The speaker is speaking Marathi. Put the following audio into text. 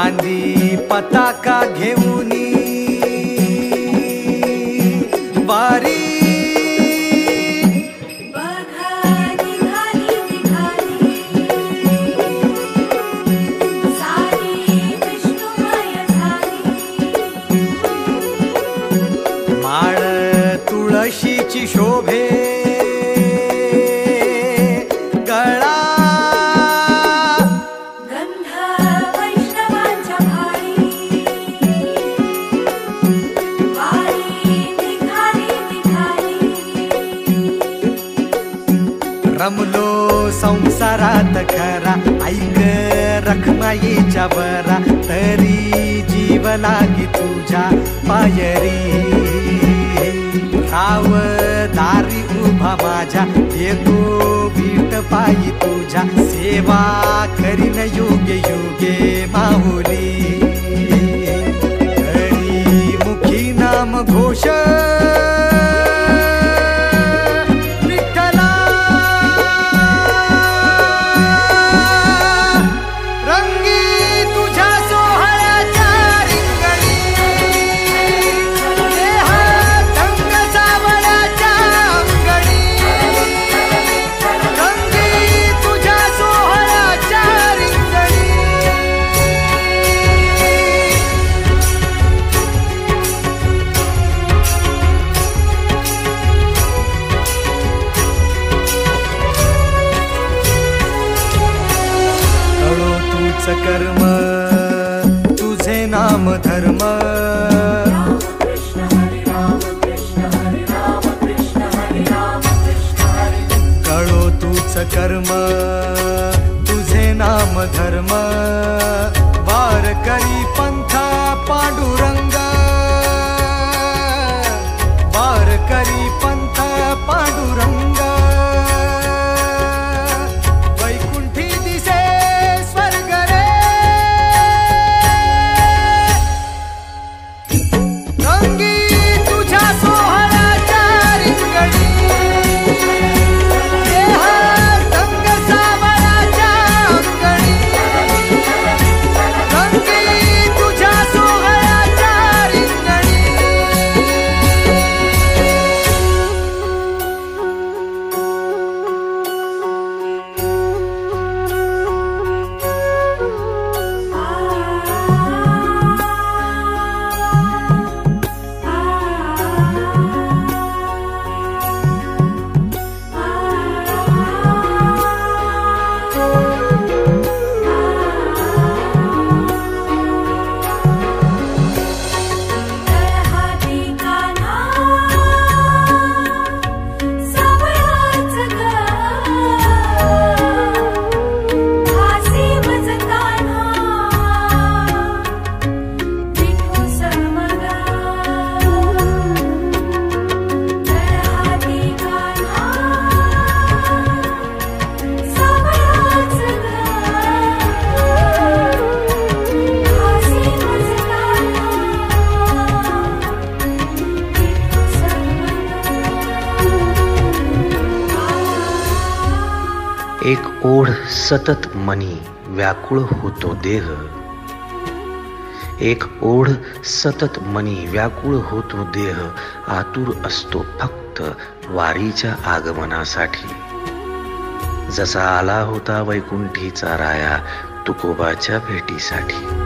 चांदी पताका घेऊनी वारी माळ तुळशीची शोभे गळा गंध वैष्णवांच्या भाळी वारी निघाली निघाली रमलो संसारात खरा ऐक रखमाईच्या बरा तरी जीव लागी तुझ्या पायरी राव दारी उभा माझ्या येतो बीट पायी तुझ्या सेवा करीन योगे योगे माहुली हरी मुखी नाम घोष कर्म तुझे नाम धर्म कळो तूच कर्म तुझे नाम धर्म वार करी पंथा पांडुरंग वार करी पंथा पांडुरंग एक ओढ सतत मनी व्याकुळ होतो देह एक ओढ सतत मनी व्याकुळ होतो देह आतुर असतो फक्त वारीच्या आगमनासाठी जसा आला होता वैकुंठीचा राया तुकोबाच्या भेटीसाठी।